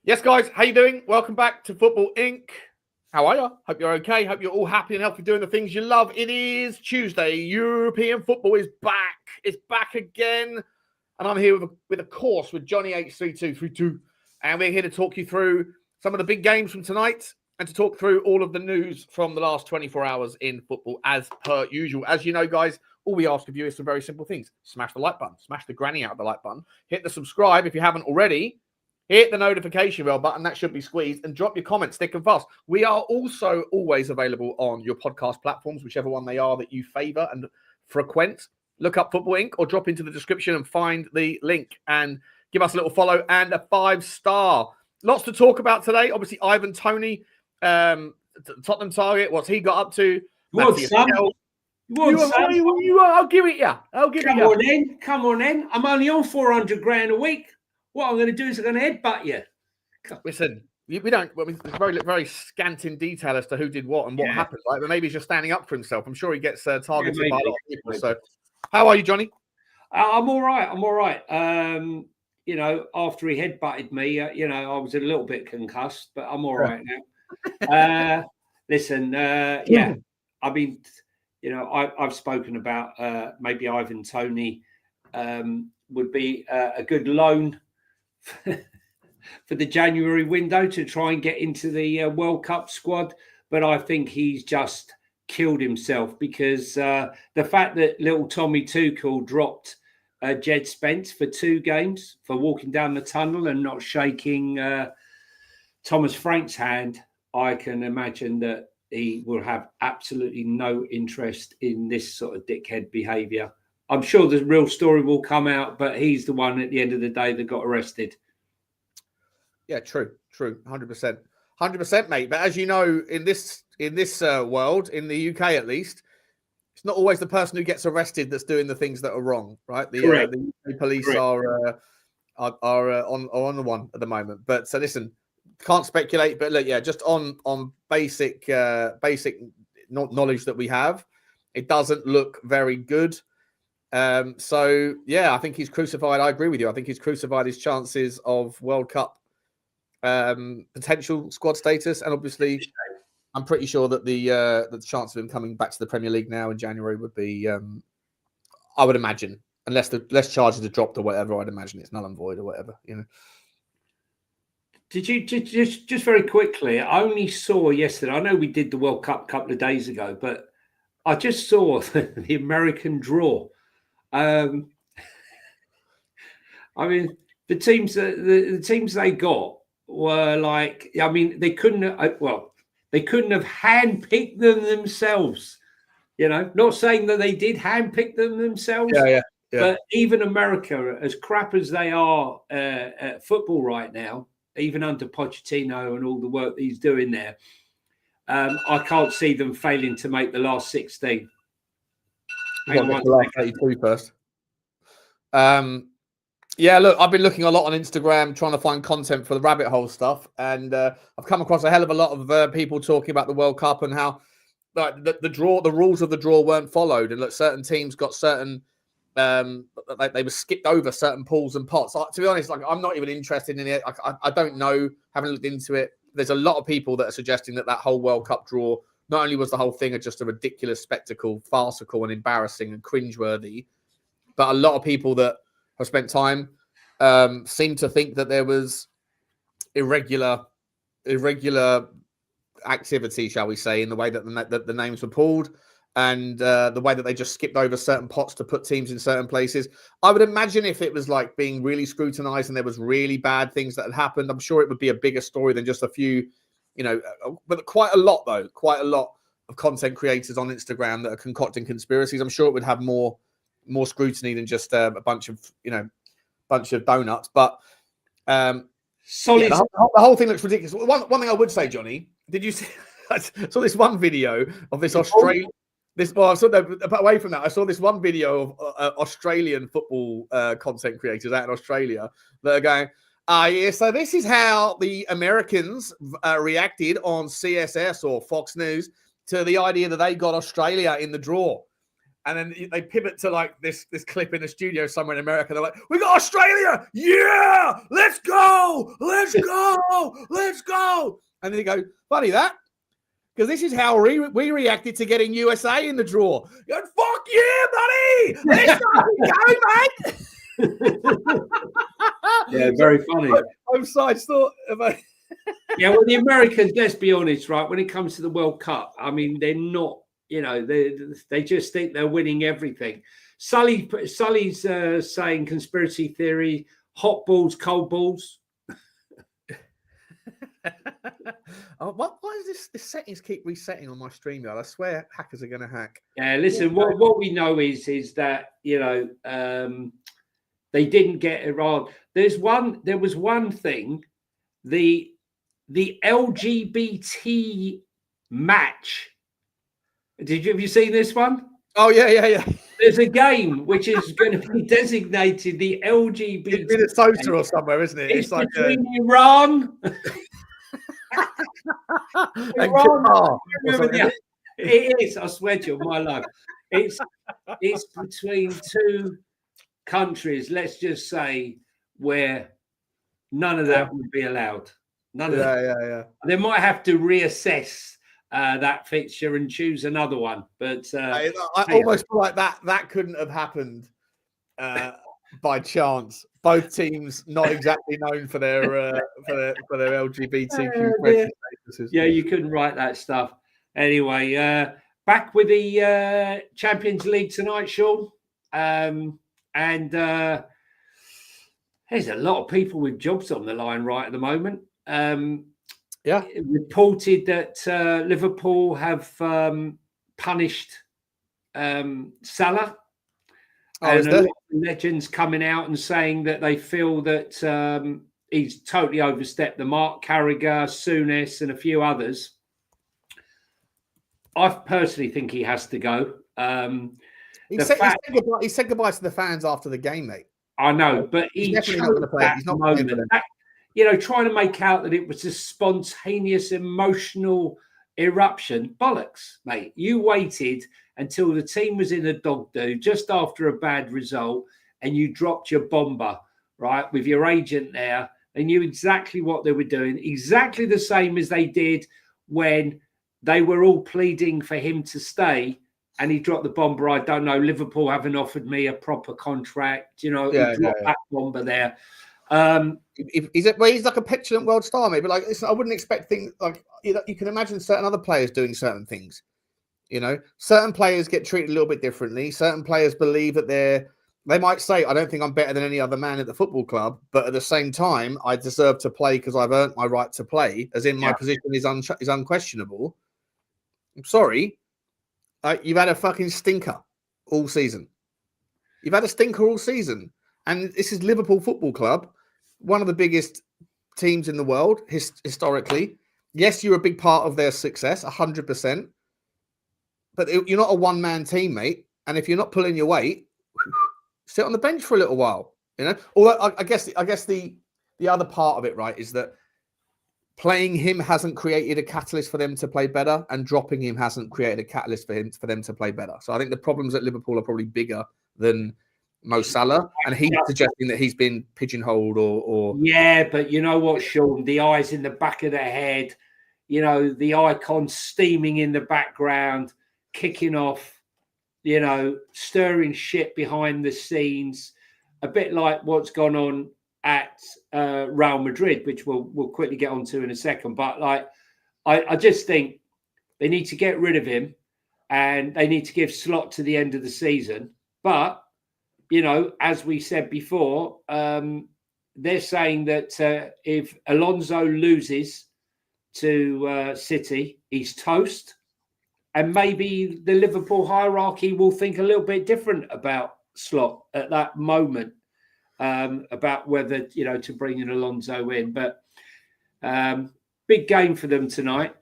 Yes, guys, how you doing? Welcome back to Football Inc. How are you? Hope you're okay. Hope you're all happy and healthy doing the things you love. It is Tuesday. European football is back. It's back again. And I'm here with a course with Jonny H3232. And we're here to talk you through some of the big games from tonight and to talk through all of the news from the last 24 hours in football as per usual. As you know, guys, all we ask of you is some very simple things. Smash the like button. Smash the granny out of the like button. Hit the subscribe if you haven't already. Hit the notification bell button, that should be squeezed, and drop your comments thick and fast. We are also always available on your podcast platforms, whichever one they are that you favour and frequent. Look up Football Inc. or drop into the description and find the link and give us a little follow and a 5-star. Lots to talk about today. Obviously, Ivan Toney, Tottenham target, what's he got up to? I'll give it you. Come on in. I'm only on 400 grand a week. What I'm going to do is I'm going to headbutt you. Listen, we don't. Well, it's very, very scant in detail as to who did what and what happened. Right? But maybe he's just standing up for himself. I'm sure he gets targeted by a lot of people. So, how are you, Jonny? I'm all right. I'm all right. After he headbutted me, I was a little bit concussed, but I'm all right now. Listen, I mean, I've spoken about maybe Ivan Toney would be a good loan for the January window to try and get into the World Cup squad. But I think he's just killed himself because the fact that little Tommy Tuchel dropped Jed Spence for 2 games for walking down the tunnel and not shaking Thomas Frank's hand, I can imagine that he will have absolutely no interest in this sort of dickhead behaviour. I'm sure the real story will come out, but he's the one at the end of the day that got arrested. Yeah, true, 100%, mate. But as you know, in this world, in the UK at least, it's not always the person who gets arrested that's doing the things that are wrong, right? The UK police are on the one at the moment. But so listen, can't speculate. But look, just on basic knowledge that we have, it doesn't look very good. I think he's crucified. I agree with you. I think he's crucified his chances of World Cup potential squad status, and obviously, I'm pretty sure that the chance of him coming back to the Premier League now in January would be, I would imagine, unless charges are dropped or whatever. I'd imagine it's null and void or whatever. Did you just very quickly? I only saw yesterday. I know we did the World Cup a couple of days ago, but I just saw the American draw. I mean, the teams they got were like, I mean, they couldn't have handpicked them themselves. Not saying that they did handpick them themselves. Yeah. But even America, as crap as they are at football right now, even under Pochettino and all the work that he's doing there, I can't see them failing to make the last 16. The last 32 first. Look, I've been looking a lot on Instagram trying to find content for the rabbit hole stuff, and I've come across a hell of a lot of people talking about the World Cup and how the rules of the draw weren't followed, and that certain teams got certain they were skipped over certain pools and pots. To be honest, I'm not even interested in it. I don't know, haven't looked into it. There's a lot of people that are suggesting that whole World Cup draw, not only was the whole thing just a ridiculous spectacle, farcical and embarrassing and cringeworthy, but a lot of people that have spent time seem to think that there was irregular activity, shall we say, in the way that the names were pulled and the way that they just skipped over certain pots to put teams in certain places. I would imagine if it was like being really scrutinized and there was really bad things that had happened, I'm sure it would be a bigger story than just a few, but quite a lot of content creators on Instagram that are concocting conspiracies. I'm sure it would have more scrutiny than just a bunch of donuts. But solid. The whole thing looks ridiculous. One thing I would say, Jonny, did you see? I saw this one video of this Australian. Away from that, I saw this one video of Australian football content creators out in Australia that are going, so this is how the Americans reacted on CSS or Fox News to the idea that they got Australia in the draw. And then they pivot to like this clip in the studio somewhere in America. They're like, "We got Australia! Yeah, let's go!" let's go. And then he goes, funny that, because this is how we reacted to getting USA in the draw. You're like, fuck yeah, buddy. Let's go, mate. Yeah, very funny. Both sides thought about. Yeah, well, the Americans, let's be honest, right? When it comes to the World Cup, I mean, they're not, they just think they're winning everything. Sully's saying conspiracy theory, hot balls, cold balls. Oh, why does this settings keep resetting on my StreamYard? I swear hackers are going to hack. Yeah, listen, what we know is that, they didn't get it wrong. There was one thing, the LGBT match. Have you seen this one? Oh, yeah. There's a game which is going to be designated the LGBT. It's in a soda or somewhere, isn't it? It's like between Iran. Iran. It is. I swear to you, my life. It's between two countries. Let's just say where none of that would be allowed. None of that. Yeah. They might have to reassess that fixture and choose another one. But I almost feel like that couldn't have happened by chance. Both teams not exactly known for their LGBTQ statuses. Yeah, you couldn't write that stuff. Anyway, back with the Champions League tonight, Sean. And there's a lot of people with jobs on the line right at the moment. It reported that Liverpool have punished Salah. And a lot of legends coming out and saying that they feel that he's totally overstepped the mark. Carragher, Souness, and a few others. I personally think he has to go. He said goodbye to the fans after the game, mate. I know, but he's definitely not going to play. He's not playing for them. Trying to make out that it was a spontaneous, emotional eruption. Bollocks, mate. You waited until the team was in a dog do just after a bad result and you dropped your bomber, right, with your agent there. They knew exactly what they were doing, exactly the same as they did when they were all pleading for him to stay and he dropped the bomber. I don't know. Liverpool haven't offered me a proper contract. He dropped that bomber there. He's like a petulant world star, maybe. Like, I wouldn't expect things like you can imagine certain other players doing certain things. Certain players get treated a little bit differently. Certain players believe that they might say, I don't think I'm better than any other man at the football club, but at the same time, I deserve to play because I've earned my right to play, as in my position is unquestionable. I'm sorry. You've had a fucking stinker all season. And this is Liverpool Football Club, one of the biggest teams in the world historically. Yes, you're a big part of their success, 100%. But you're not a one-man team, mate. And if you're not pulling your weight, sit on the bench for a little while. Although I guess the other part of it, right, is that playing him hasn't created a catalyst for them to play better, and dropping him hasn't created a catalyst for them to play better. So I think the problems at Liverpool are probably bigger than Mo Salah, and he's suggesting that he's been pigeonholed or yeah, but you know what, Sean? The eyes in the back of the head, the icon steaming in the background, kicking off, stirring shit behind the scenes, a bit like what's gone on at Real Madrid, which we'll quickly get onto in a second. But I just think they need to get rid of him, and they need to give slot to the end of the season. But as we said before, they're saying that if Alonso loses to City, he's toast. And maybe the Liverpool hierarchy will think a little bit different about Slot at that moment, about whether, to bring in Alonso in. But big game for them tonight.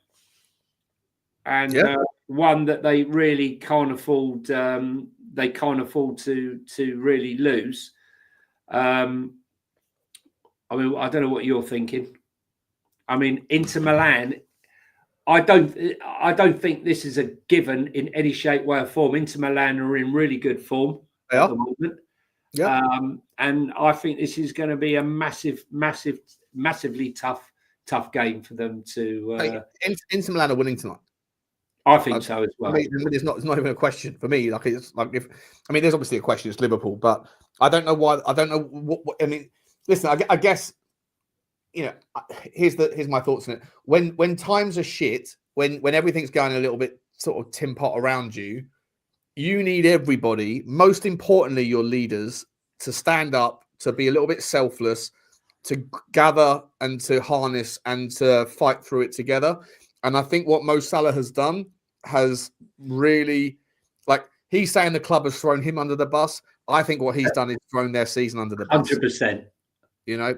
And one that they really can't afford. They can't afford to really lose. I don't know what you're thinking. Inter Milan. I don't think this is a given in any shape, way, or form. Inter Milan are in really good form at the moment. Yeah. And I think this is going to be a massively tough game for them to. Inter Milan are winning tonight. I think so as well. I mean, it's not even a question for me. Like it's like there's obviously a question. It's Liverpool, but I don't know why. I don't know what I mean. Listen, I guess here's my thoughts on it. When times are shit, when everything's going a little bit sort of tin pot around you, you need everybody, most importantly your leaders, to stand up, to be a little bit selfless, to gather and to harness and to fight through it together. And I think what Mo Salah has done has really, like, he's saying the club has thrown him under the bus. I think what he's done is thrown their season under the bus. 100%.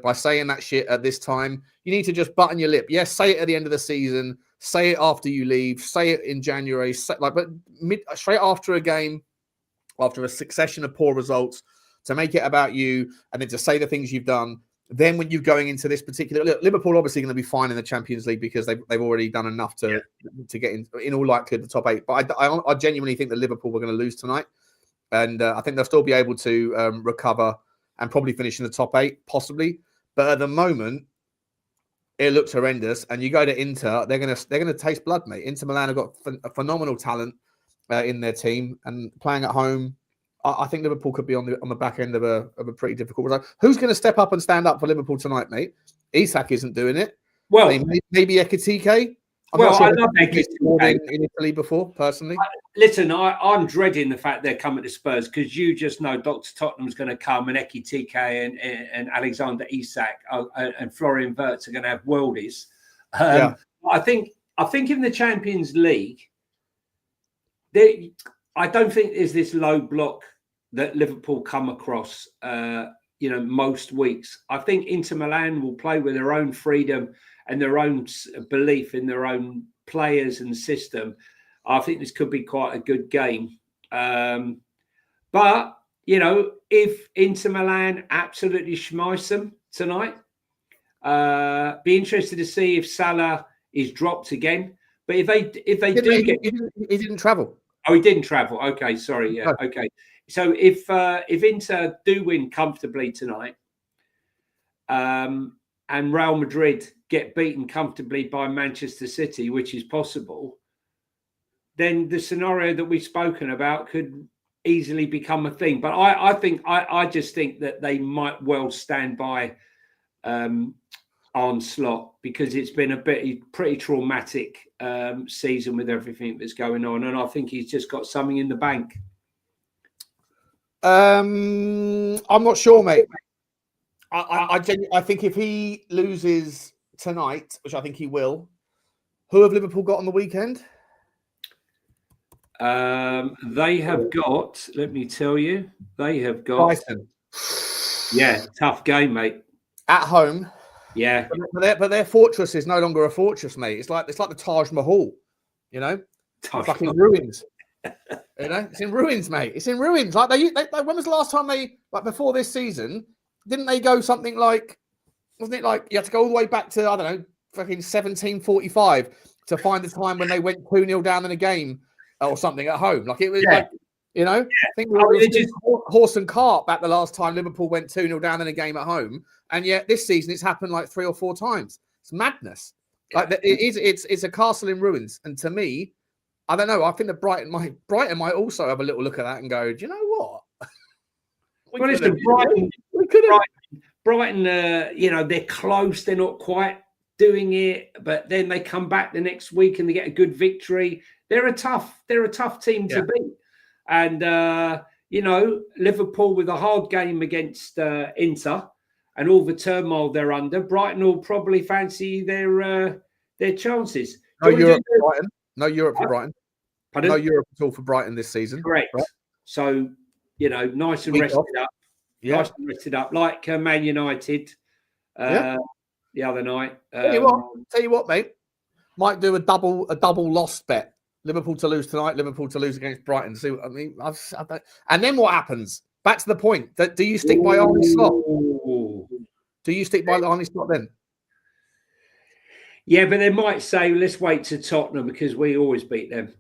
By saying that shit at this time, you need to just button your lip. Yes, say it at the end of the season. Say it after you leave. Say it in January. But straight after a game, after a succession of poor results, to make it about you and then to say the things you've done. Then when you're going into this particular, Liverpool obviously going to be fine in the Champions League because they've already done enough to get in all likelihood the top 8. But I genuinely think that Liverpool were going to lose tonight, and I think they'll still be able to recover and probably finish in the top 8, possibly. But at the moment, it looks horrendous. And you go to Inter, they're going to taste blood, mate. Inter Milan have got a phenomenal talent in their team, and playing at home, I think Liverpool could be on the back end of a pretty difficult result. Who's going to step up and stand up for Liverpool tonight, mate? Isak isn't doing it. Well, maybe Ekitike. I love Ekitike in Italy before, personally. Listen, I'm dreading the fact they're coming to Spurs because you just know Dr. Tottenham's going to come and Ekitike and Alexander Isak and Florian Wirtz are going to have worldies. I think in the Champions League, I don't think there's this low block that Liverpool come across, most weeks. I think Inter Milan will play with their own freedom and their own belief in their own players and system. I think this could be quite a good game. But, if Inter Milan absolutely schmeiss them tonight, be interested to see if Salah is dropped again. But if they he didn't travel. Oh, he didn't travel. Okay, sorry. Yeah, okay. So if Inter do win comfortably tonight, and Real Madrid get beaten comfortably by Manchester City, which is possible, then the scenario that we've spoken about could easily become a thing. But I just think that they might well stand by Arne Slot because it's been a pretty traumatic season with everything that's going on, and I think he's just got something in the bank. I'm not sure, mate. I think if he loses tonight, which I think he will, who have Liverpool got on the weekend? They have got. Let me tell you, they have got. Brighton. Yeah, tough game, mate. At home. Yeah, but their fortress is no longer a fortress, mate. It's like the Taj Mahal, fucking ruins. It's in ruins, mate. It's in ruins. Like they when was the last time before this season? Didn't they go something like? Wasn't it like you had to go all the way back to fucking 1745 to find the time when they went 2-0 down in a game or something at home? Like it was I think we were just horse and cart back the last time Liverpool went 2-0 down in a game at home. And yet this season it's happened like 3 or 4 times. It's madness. Like it's a castle in ruins. And to me, I don't know. I think that Brighton might also have a little look at that and go, do you know what? Brighton, they're close. They're not quite doing it, but then they come back the next week and they get a good victory. They're a tough team to beat. And Liverpool with a hard game against Inter. And all the turmoil they're under, Brighton will probably fancy their chances. No Europe for Brighton. No Europe for Brighton. Pardon? No Europe at all for Brighton this season. Correct. Right? So, nice and rested up. Yeah. Nice and rested up, like Man United the other night. Tell you what, mate. Might do a double loss bet. Liverpool to lose tonight. Liverpool to lose against Brighton. See what I mean? And then what happens? Back to the point. Do you stick by Arne Slot? Do you stick by Arne Slot then? Yeah, but they might say, let's wait to Tottenham because we always beat them.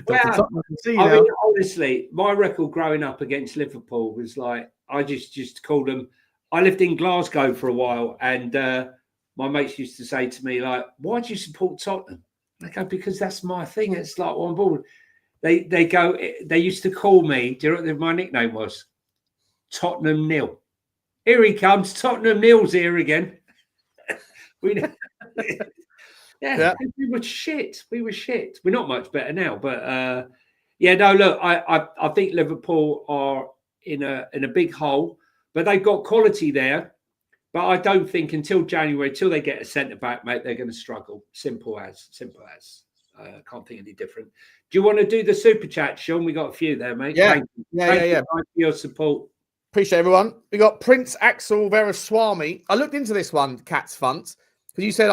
Well, I mean, honestly, my record growing up against Liverpool was like, I just called them. I lived in Glasgow for a while, and my mates used to say to me, like, why do you support Tottenham? I go, because that's my thing. It's like what I'm born. They used to call me, do you know what my nickname was? Tottenham Nil. Here he comes. Tottenham Nil's here again. Yeah, we were shit. We were shit. We're not much better now, but no. Look, I think Liverpool are in a big hole, but they've got quality there. But I don't think until January, till they get a centre back, mate, they're going to struggle. Simple as. Can't think any different. Do you want to do the super chat, Sean? We got a few there, mate. Yeah, Thank you for your support. Appreciate everyone. We got Prince Axel Veraswamy. I looked into this one, Cats Funt. Because you said,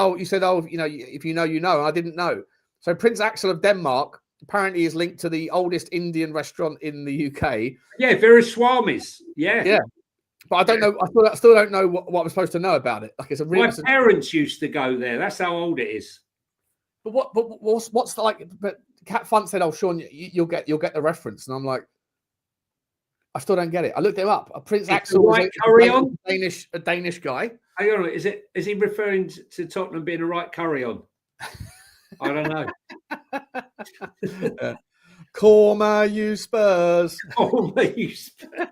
you know, if you know, you know, and I didn't know. So Prince Axel of Denmark apparently is linked to the oldest Indian restaurant in the UK. Yeah, Veraswamy's. Yeah. But I don't know. I still don't know what I'm supposed to know about it. Like, it's a real. My parents used to go there. That's how old it is. But what's like? But Cat Funt said, "Oh, Sean, you'll get the reference," and I'm like, I still don't get it. I looked him up. Prince Axel is a Danish guy. Hang on, is he referring to Tottenham being a right curry on? I don't know. Corma, you Spurs. Corma, you Spurs.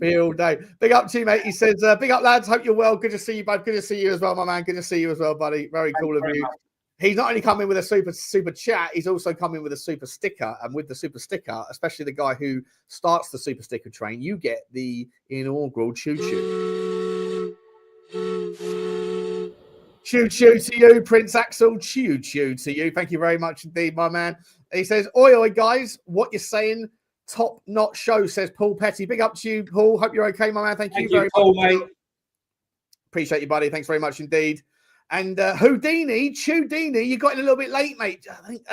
Be all day. Big up to you, mate. He says, big up, lads. Hope you're well. Good to see you, bud. Good to see you as well, my man. Good to see you as well, buddy. Very cool of you. Much. He's not only coming with a super chat, he's also coming with a super sticker. And with the super sticker, especially the guy who starts the super sticker train, you get the inaugural choo-choo. Choo-choo to you, Prince Axel. Choo-choo to you. Thank you very much indeed, my man. He says, oi, guys, what you're saying, top-notch show, says Paul Petty. Big up to you, Paul. Hope you're okay, my man. Thank you very Paul, much. Mate. Appreciate you, buddy. Thanks very much indeed. And Houdini, you got in a little bit late, mate. I think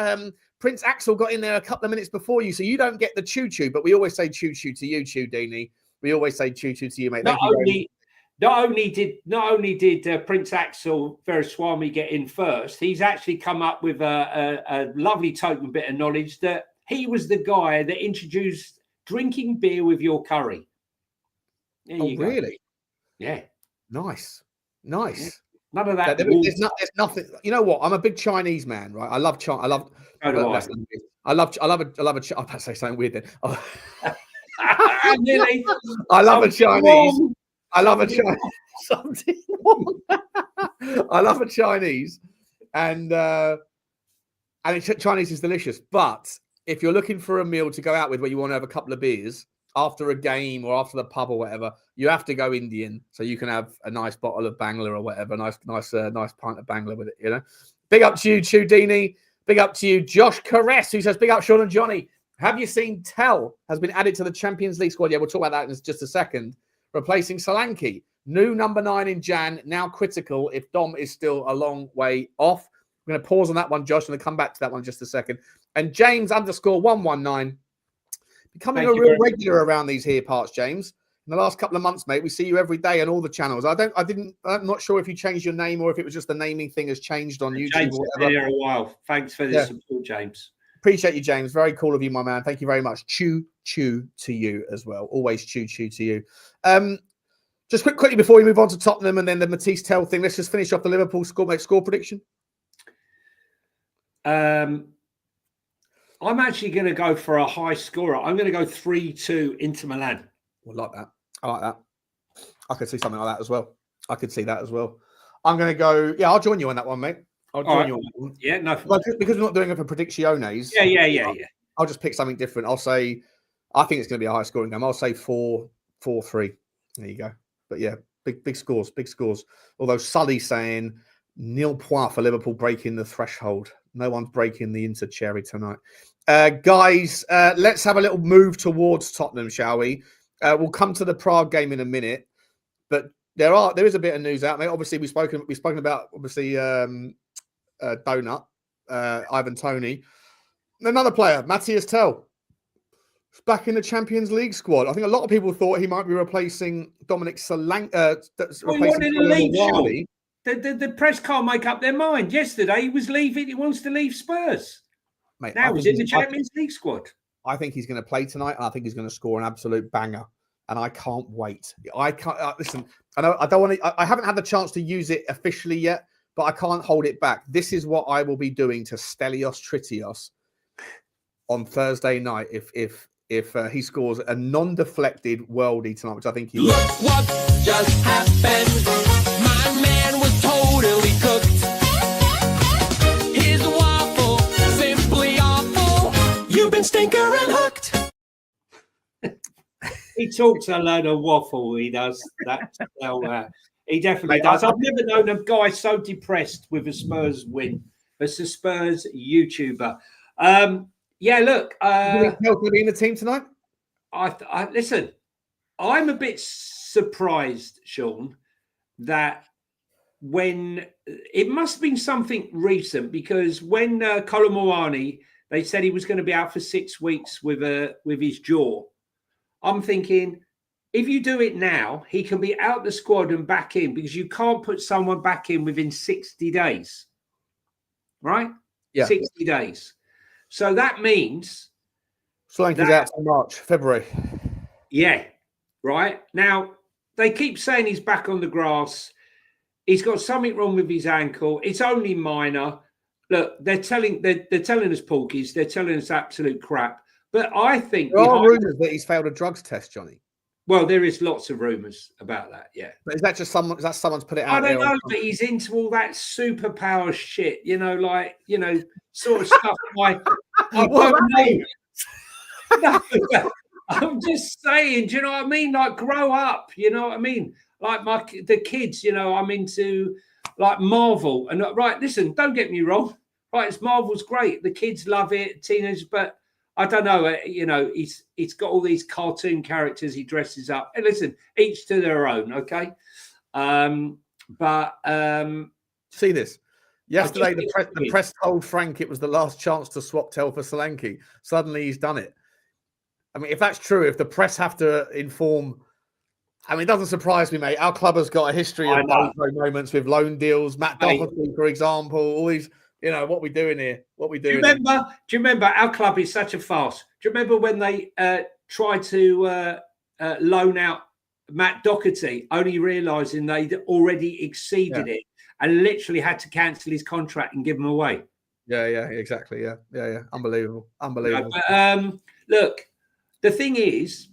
Prince Axel got in there a couple of minutes before you, so you don't get the choo-choo, but we always say choo-choo to you, Houdini. We always say choo-choo to you, mate. Not only did Prince Axel Veraswamy get in first, he's actually come up with a lovely token bit of knowledge that he was the guy that introduced drinking beer with your curry. Really? Yeah. Nice. Yeah. None of that. There's nothing. You know what? I'm a big Chinese man, right? I love China. I about to say something weird then. Really? I love a Chinese. I love a Chinese. I love a Chinese, and Chinese is delicious. But if you're looking for a meal to go out with where you want to have a couple of beers after a game or after the pub or whatever, you have to go Indian, so you can have a nice bottle of Bangla or whatever, nice pint of Bangla with it. You know. Big up to you, Chudini. Big up to you, Josh Caress, who says, big up, Sean and Johnny. Have you seen Tell has been added to the Champions League squad? Yeah, we'll talk about that in just a second. Replacing Solanke. New number 9 in Jan, now critical if Dom is still a long way off. I'm going to pause on that one, Josh, and come back to that one in just a second. And James _119, becoming a real regular around these here parts, James. In the last couple of months, mate, we see you every day on all the channels. I'm not sure if you changed your name or if it was just the naming thing has changed on YouTube. James, or whatever. Been here a while. Thanks for the support, James. Appreciate you, James. Very cool of you, my man. Thank you very much. Choo to you as well. Always choo to you. Just quickly before we move on to Tottenham and then the Matisse Tell thing, let's just finish off the Liverpool score prediction. I'm actually going to go for a high scorer. I'm going to go 3-2 Inter Milan. I like that. I could see something like that as well. I'm going to go. Yeah, I'll join you on that one, mate. I'll join you on that one. Yeah, no. Because we're not doing it for predicciones. Yeah. I'll just pick something different. I'll say, I think it's going to be a high scoring game. I'll say 4-3. There you go. But yeah, big scores. Although Sully's saying 0 point for Liverpool breaking the threshold. No one's breaking the Inter cherry tonight. Guys, let's have a little move towards Tottenham, shall we? We'll come to the Prague game in a minute, but there is a bit of news out, mate. Obviously, we've spoken about Donut, Ivan Toney, another player, Matthias Tell, back in the Champions League squad. I think a lot of people thought he might be replacing Dominic Solanke. The press can't make up their mind. Yesterday he was leaving. He wants to leave Spurs. Mate, now he's in the Champions League squad. I think he's going to play tonight, and I think he's going to score an absolute banger. And I can't wait. I can't listen. I know I don't want to. I haven't had the chance to use it officially yet, but I can't hold it back. This is what I will be doing to Stelios Tritios on Thursday night if he scores a non-deflected worldie tonight, which I think he will. Look what just happened. My man was totally cooked. His waffle, simply awful. You've been stinker and hooked. He talks a load of waffle. He does that. He definitely does. I've never known a guy so depressed with a Spurs win as a Spurs YouTuber. Yeah, look. Will he be in the team tonight? Listen, I'm a bit surprised, Sean, that when it must have been something recent, because when Colomboani, they said he was going to be out for 6 weeks with his jaw. I'm thinking, if you do it now, he can be out the squad and back in, because you can't put someone back in within 60 days, right? Yeah, 60 days. So that means Solanke's out till March, February. Yeah, right. Now, they keep saying he's back on the grass. He's got something wrong with his ankle. It's only minor. Look, they're telling us porkies. They're telling us absolute crap. But I think there are rumours that he's failed a drugs test, Johnny. Well, there is lots of rumours about that. Yeah, but is that just someone? Is that someone's put it out? I don't know, but he's into all that superpower shit. Sort of stuff. I don't know. No, I'm just saying. Do you know what I mean? Like, grow up. You know what I mean? Like the kids. I'm into like Marvel. And right, listen, don't get me wrong. Right, Marvel's great. The kids love it. Teenagers, but I don't know. He's got all these cartoon characters he dresses up. And listen, each to their own. Okay. See this. Yesterday, the press told Frank it was the last chance to swap Tel for Solanke. Suddenly, he's done it. I mean, if that's true, if the press have to inform, I mean, it doesn't surprise me, mate. Our club has got a history of moments with loan deals. Matt Doherty, for example, all these. What we doing here? What we doing? Do you remember our club is such a farce? Do you remember when they tried to loan out Matt Doherty, only realising they'd already exceeded it and literally had to cancel his contract and give him away? Yeah, exactly. Yeah. Unbelievable. Look, the thing is,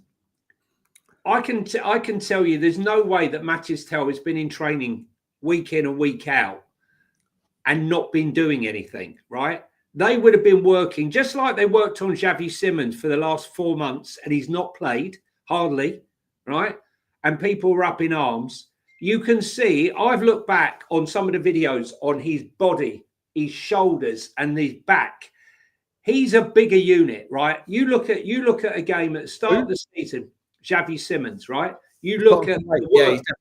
I can tell you, there's no way that Matthias Tel has been in training week in and week out and not been doing anything, right? They would have been working just like they worked on Xavi Simons for the last 4 months, and he's not played, hardly, right? And people were up in arms. You can see, I've looked back on some of the videos on his body, his shoulders, and his back. He's a bigger unit, right? You look at a game at the start of the season, Xavi Simons, right? You look at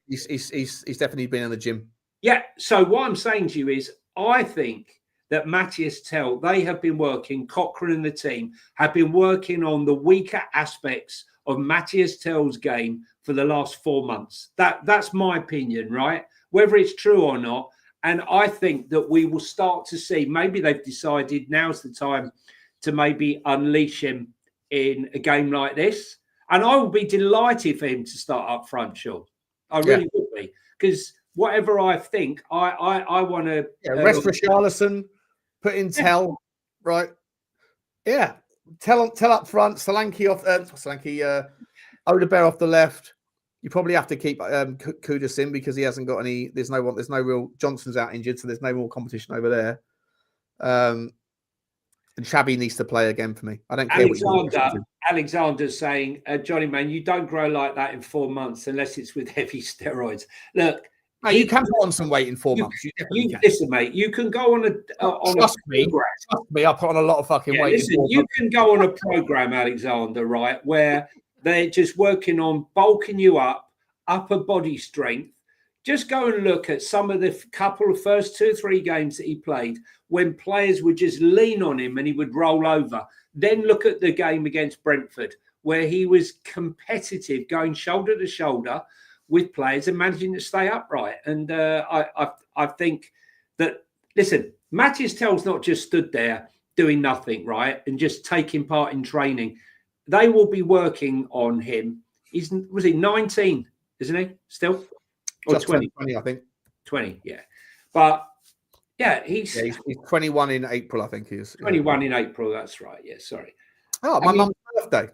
he's definitely been in the gym. Yeah. So what I'm saying to you is, I think that Matthias Tel, they have been working, Cochrane and the team have been working on the weaker aspects of Matthias Tel's game for the last 4 months. That's my opinion, right? Whether it's true or not. And I think that we will start to see, maybe they've decided now's the time to maybe unleash him in a game like this. And I will be delighted for him to start up front, Sean. I really would be. Because whatever I think, I want to rest for Charlison, put in Tel, right? Yeah, Tel up front, Solanke off, Odebear off the left. You probably have to keep Kudus in because he hasn't got any. There's no real. Johnson's out injured, so there's no more competition over there. And Shabby needs to play again for me. I don't care. Alexander's saying, Johnny, man, you don't grow like that in 4 months unless it's with heavy steroids. Look. No, you can put on some weight in 4 months. Listen, mate, you can go on Trust me, I put on a lot of fucking weight. Listen, you can go on a program, Alexander, right, where they're just working on bulking you up, upper body strength. Just go and look at some of the couple of first 2 or 3 games that he played when players would just lean on him and he would roll over. Then look at the game against Brentford where he was competitive, going shoulder to shoulder with players and managing to stay upright. And I think that, listen, Matthias Tell's not just stood there doing nothing, right, and just taking part in training. They will be working on him. Was he 19, isn't he, still? Or Just 20? 20, I think. 20, yeah. But, yeah, he's 21 in April, I think he is. 21 in April, that's right, yeah, sorry. Oh, my mum's birthday.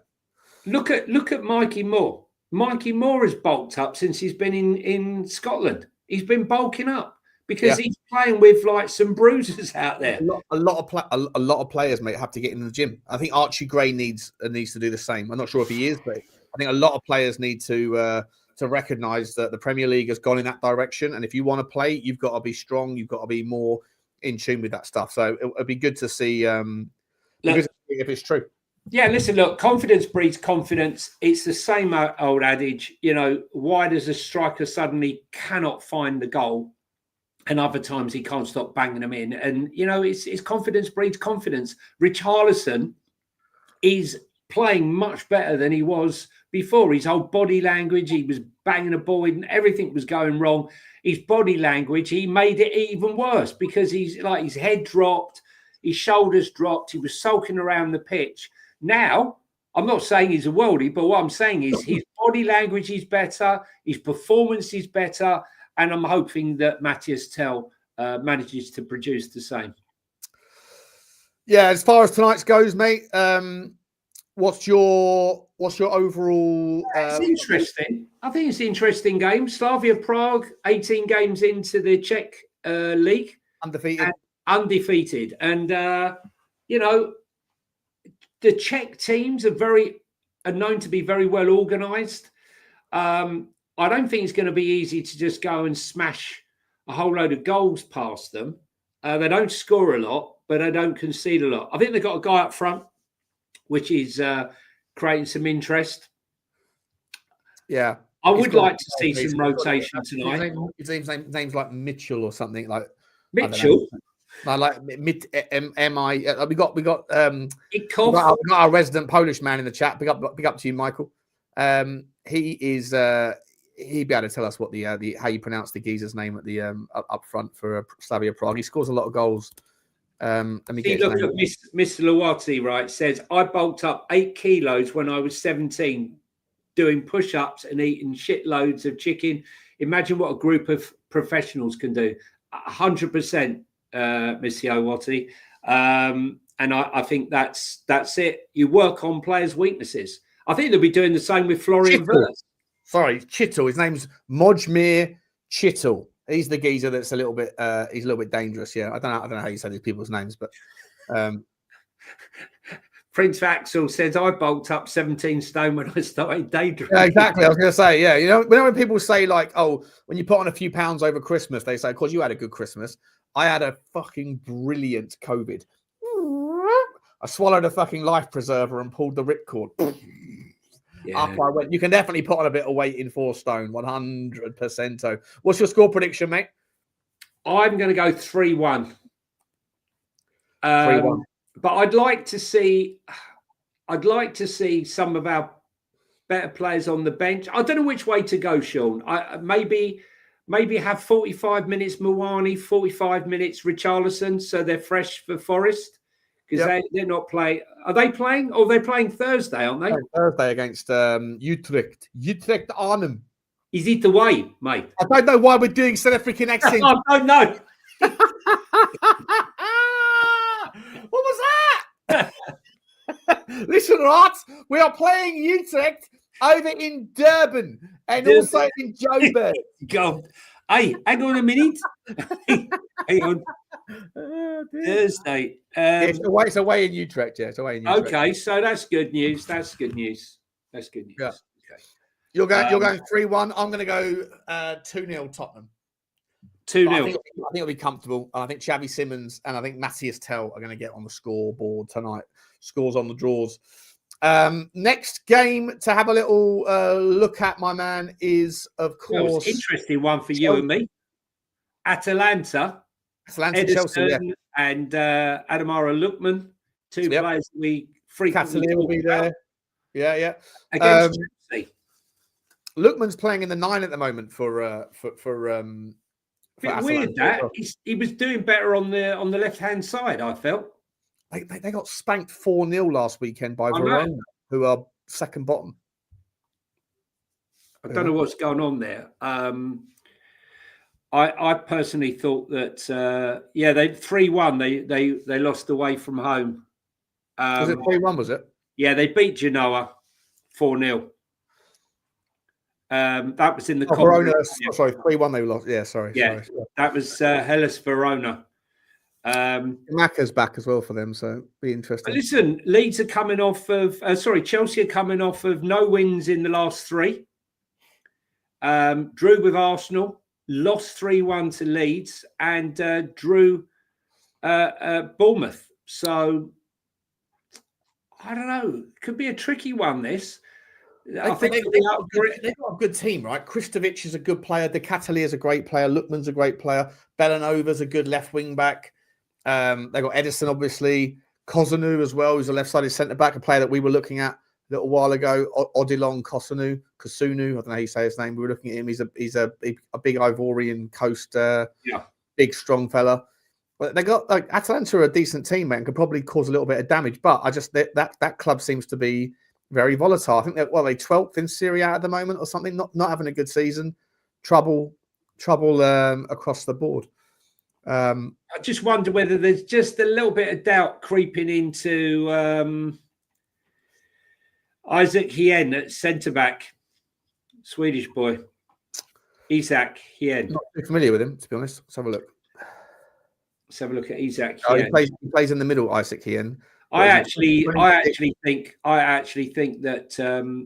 Look at Mikey Moore. Mikey Moore has bulked up since he's been in Scotland. He's been bulking up because he's playing with like some bruisers out there. A lot of players, mate, have to get in the gym. I think Archie Gray needs to do the same. I'm not sure if he is, but I think a lot of players need to recognise that the Premier League has gone in that direction. And if you want to play, you've got to be strong. You've got to be more in tune with that stuff. So it'd be good to see if it's true. Yeah, listen, look, confidence breeds confidence. It's the same old adage, you know, why does a striker suddenly cannot find the goal and other times he can't stop banging them in? And, you know, it's confidence breeds confidence. Richarlison is playing much better than he was before. His whole body language, he was banging a ball and everything was going wrong. His body language, he made it even worse because he's like his head dropped, his shoulders dropped, he was sulking around the pitch. Now, I'm not saying he's a worldie, but what I'm saying is his body language is better, his performance is better, and I'm hoping that Matthias Tell manages to produce the same. Yeah, as far as tonight's goes, mate, what's your overall? It's interesting. I think it's an interesting game. Slavia Prague, 18 games into the Czech league, undefeated, and you know. The Czech teams are known to be very well organised. I don't think it's going to be easy to just go and smash a whole load of goals past them. They don't score a lot, but they don't concede a lot. I think they've got a guy up front, which is creating some interest. Yeah. I would like to see some rotation tonight. His name's like Mitchell or something like Mitchell. I like M-I. We got our resident Polish man in the chat. Big up to you, Michael. He is he'd be able to tell us what the how you pronounce the geezer's name at the up front for Slavia Prague. He scores a lot of goals. Let me get look at Mr. Lawati, right? Says I bulked up 8 kilos when I was 17, doing push-ups and eating shitloads of chicken. Imagine what a group of professionals can do. 100%. Mr. Owati. And I think that's it. You work on players' weaknesses. I think they'll be doing the same with Florian Wirtz. Sorry, Chittle. His name's Mojmir Chittle. He's the geezer that's a little bit he's a little bit dangerous. Yeah, I don't know how you say these people's names, but Prince Axel says I bulked up 17 stone when I started daydreaming. Yeah, exactly. I was going to say, yeah. You know, when people say like, oh, when you put on a few pounds over Christmas, they say, of course, you had a good Christmas. I had a fucking brilliant COVID. I swallowed a fucking life preserver and pulled the ripcord. Yeah. After I went, you can definitely put on a bit of weight in 4 stone, 100%. So, what's your score prediction, mate? I'm going to go 3-1. 3-1. But I'd like to see some of our better players on the bench. I don't know which way to go, Sean. Maybe have 45 minutes Mawani, 45 minutes Richarlison, so they're fresh for Forest because they're not playing. Are they playing? Or they're playing Thursday, aren't they? Thursday against Utrecht. Utrecht Arnhem. Is it away, mate? I don't know why we're doing South African accent. I don't know. What was that? Listen, Rats, we are playing Utrecht over in Durban and also in Joburg. Go. Hey, hang on a minute. Hang on. Thursday. It's away in Utrecht. Yeah, it's away in Utrecht. Okay, so that's good news. Yeah. Okay. You're going 3-1. I'm going to go 2-0 Tottenham. 2-0. I think it'll be comfortable. And I think Xavi Simons and I think Matthias Tell are going to get on the scoreboard tonight. Scores on the draws. Next game to have a little look at, my man, is, of course... interesting one for you and me. Atalanta Chelsea, yeah. And Adamara Lukman, 2 players we frequently will be there. Yeah. Against Chelsea. Lookman's playing in the 9 at the moment for Bit Atalanta weird as that well. he was doing better on the left hand side. I felt. They got spanked 4-0 last weekend by I know. Verona, who are second bottom. I don't know what's going on there. I personally thought that they 3-1. They lost away from home. Was it 3-1? Was it? Yeah, they beat Genoa 4-0. That was in the Verona. Sorry, 3-1 they lost. Yeah, sorry. That was Hellas Verona. Macca's back as well for them, so be interesting. Listen, Leeds are coming off of Chelsea are coming off of no wins in the last 3. Drew with Arsenal, lost 3-1 to Leeds, and drew Bournemouth. So I don't know. Could be a tricky one. This. I think they've got a good team, right? Kristovic is a good player. De Catali is a great player. Lookman's a great player. Bellanova's a good left wing back. They've got Edison, obviously. Kozunu as well, who's a left-sided centre-back, a player that we were looking at a little while ago. Odilon Kosunu, I don't know how you say his name. We were looking at him. He's a big Ivorian Coast, big, strong fella. But they got Atalanta are a decent team, man, and could probably cause a little bit of damage. But I just that club seems to be very volatile. I think they're 12th in Serie A at the moment or something. Not having a good season. Trouble across the board. I just wonder whether there's just a little bit of doubt creeping into Isaac Hien at centre back, Swedish boy. Isaac Hien. Not too familiar with him, to be honest. Let's have a look. Let's have a look at Isaac Hien. He plays in the middle, Isaac Hien. I actually think that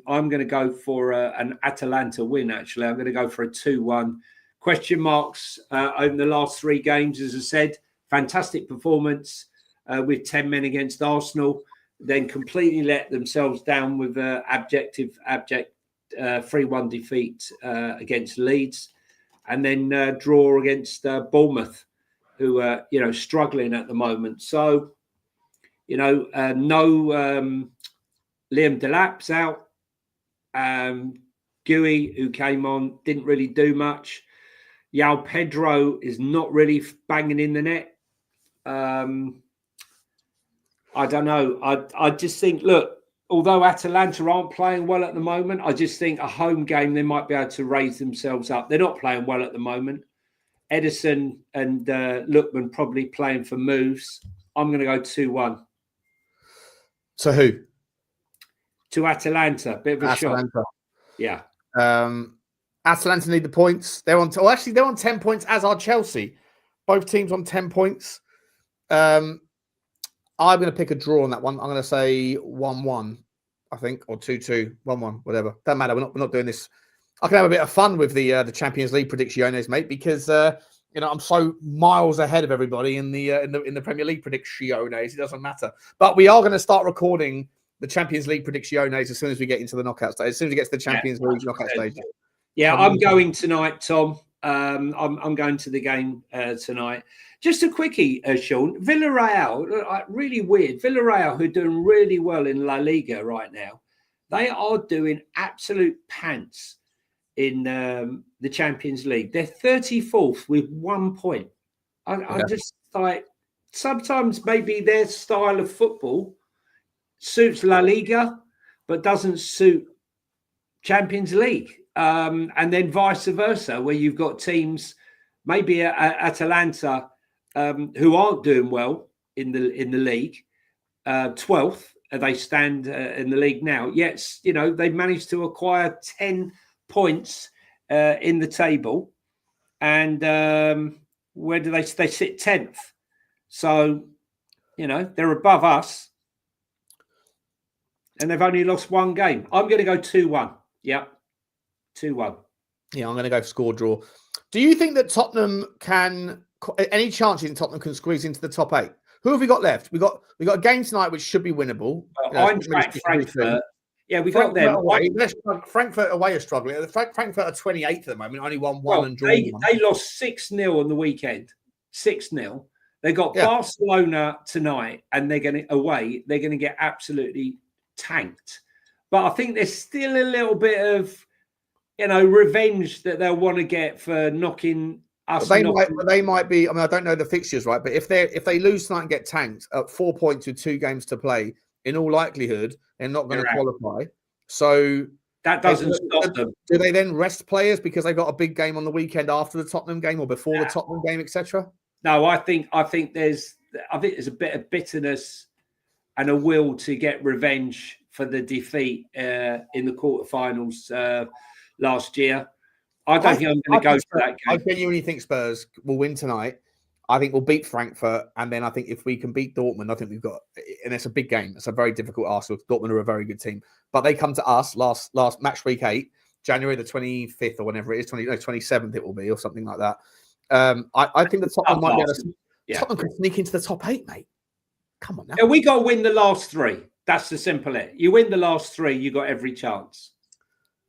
I'm going to go for an Atalanta win. Actually, I'm going to go for a 2-1. Question marks over the last 3 games, as I said. Fantastic performance with 10 men against Arsenal. Then completely let themselves down with abject 3-1 defeat against Leeds, and then draw against Bournemouth, who are struggling at the moment. So. No Liam Delap's out. Gui, who came on, didn't really do much. Yao Pedro is not really banging in the net. I don't know. I just think, look, although Atalanta aren't playing well at the moment, I just think a home game, they might be able to raise themselves up. They're not playing well at the moment. Edison and Lookman probably playing for moves. I'm going to go 2-1. To who? To Atalanta. Bit of a shock. Yeah. Atalanta need the points. They're on 10 points, as are Chelsea. Both teams on 10 points. I'm going to pick a draw on that one. I'm going to say 1-1, I think, or 2-2, 1-1, whatever. Doesn't matter. We're not doing this. I can have a bit of fun with the Champions League predicciones, mate, because I'm so miles ahead of everybody in the Premier League predicciones. It doesn't matter. But we are going to start recording the Champions League predicciones as soon as we get into the knockout stage. As soon as we get to the Champions League knockout stage. Yeah, I'm going tonight, Tom. I'm going to the game tonight. Just a quickie, Sean. Villarreal, really weird. Villarreal, who are doing really well in La Liga right now, they are doing absolute pants in the Champions League. They're 34th with 1 point. I just like, sometimes maybe their style of football suits La Liga, but doesn't suit Champions League. And then vice versa, where you've got teams, maybe Atalanta, who aren't doing well in the league, 12th, they stand in the league now. Yet, they've managed to acquire 10 points in the table, and where do they sit? 10th. So, they're above us, and they've only lost 1 game. I'm going to go 2-1. Yeah, 2-1. Yeah, I'm going to go score draw. Do you think that Tottenham any chance you think Tottenham can squeeze into the top 8? Who have we got left? We got a game tonight which should be winnable. Eintracht Frankfurt. Yeah, we got them. Frankfurt away are struggling. Frankfurt are 28th at the moment, only won 1 and drawn 1. They lost 6-0 on the weekend. 6-0. They got Barcelona tonight, and they're going to get absolutely tanked. But I think there's still a little bit of revenge that they'll want to get for knocking us. They might be. I mean, I don't know the fixtures, right? But if they lose tonight and get tanked at 4 points with 2 games to play, in all likelihood, they're not going to qualify. So that doesn't stop them. Do they then rest players because they've got a big game on the weekend after the Tottenham game or before the Tottenham game, etc.? No, I think there's a bit of bitterness and a will to get revenge for the defeat in the quarterfinals last year. I don't think I'm going to go to that game. I genuinely think Spurs will win tonight. I think we'll beat Frankfurt, and then I think if we can beat Dortmund, I think we've got. And it's a big game. It's a very difficult Arsenal. Dortmund are a very good team, but they come to us last match week 8, January the 25th or whenever it is, 27th it will be or something like that. I think the Tottenham might be able to. Tottenham can sneak into the top 8, mate. Come on now. Yeah, we got to win the last 3. That's the simple it. You win the last 3, you got every chance.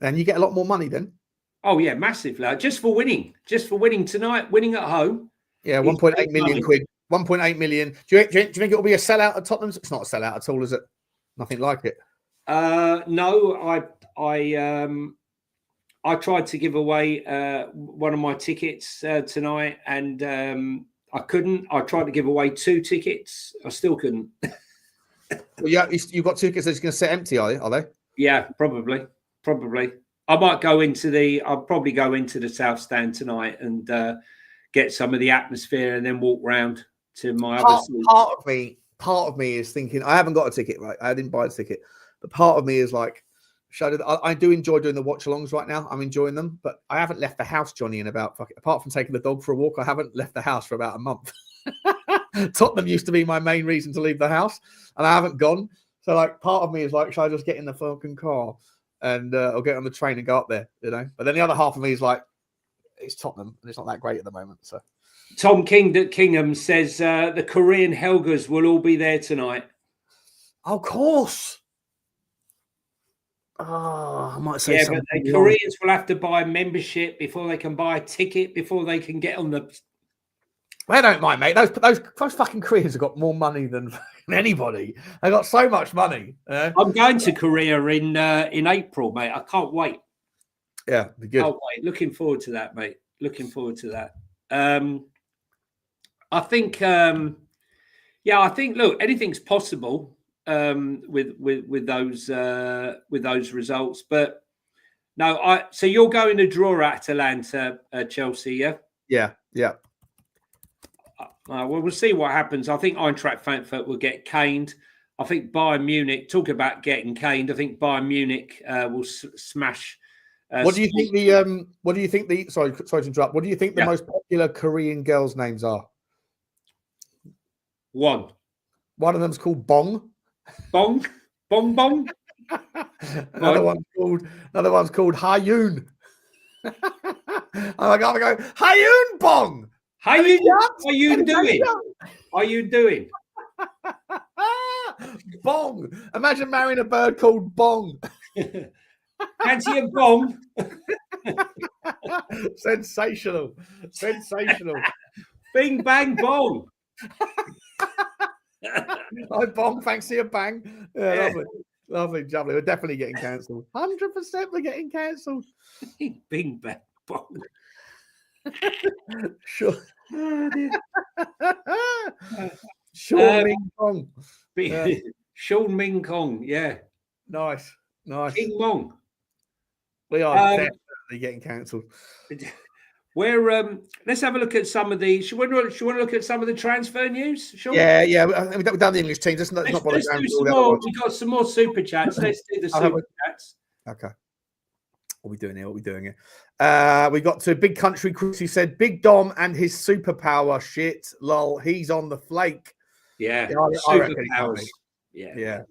And you get a lot more money then. Oh yeah, massively. Just for winning tonight, winning at home. Yeah, 1.8 million quid. 1.8 million. Do you think it will be a sellout at Tottenham's? It's not a sellout at all, is it? Nothing like it. No, I tried to give away one of my tickets tonight, and I couldn't. I tried to give away 2 tickets. I still couldn't. Well, yeah, you've got 2 tickets that's going to sit empty, are they? Yeah, probably. I might go into I'll probably go into the South Stand tonight and get some of the atmosphere and then walk round to my other seat. Part of me is thinking, I haven't got a ticket, right? I didn't buy a ticket. But part of me is like, I do enjoy doing the watch-alongs right now. I'm enjoying them. But I haven't left the house, Johnny, in about, apart from taking the dog for a walk, I haven't left the house for about a month. Tottenham used to be my main reason to leave the house, and I haven't gone. So, like, part of me is like, should I just get in the fucking car and I'll get on the train and go up there, But then the other half of me is like, it's Tottenham, and it's not that great at the moment. So, Tom Kingham says the Korean Helgas will all be there tonight. Of course. Oh, I might say something. But the Koreans will have to buy a membership before they can buy a ticket, before they can get on the... They don't mind, mate. Those fucking Koreans have got more money than anybody. They got so much money. I'm going to Korea in April, mate. I can't wait. Yeah, be good. Can't wait. Looking forward to that, mate. Looking forward to that. I think, look, anything's possible with those results. But no, so you're going to draw at Atalanta, Chelsea, yeah? Yeah. Well, we'll see what happens. I think Eintracht Frankfurt will get caned. I think Bayern Munich, talk about getting caned. I think Bayern Munich will smash. What do you think the? Sorry to interrupt. What do you think the most popular Korean girls' names are? One of them's called Bong. Bong. Another one's called Hayun. I gotta go. Hayun Bong. How you doing? Are you doing? Bong. Imagine marrying a bird called Bong. Fancy a bong. Sensational. Bing bang bong. I bong, fancy a bang. Yeah, lovely. We're definitely getting cancelled. 100% we're getting cancelled. Bing bang bong. Sure. Sean Ming Kong. Sean Ming Kong, yeah. Nice. King Mong. We are definitely getting cancelled. Let's have a look at some of the. Should we want to look at some of the transfer news? Sean? Yeah. We've done the English teams. Let's do some more. We've got some more super chats. Let's do the super chats. Okay. What are we doing here? We got to Big Country Chris, who said Big Dom and his superpower shit. Lol, he's on the flake. Yeah, superpowers. Yeah.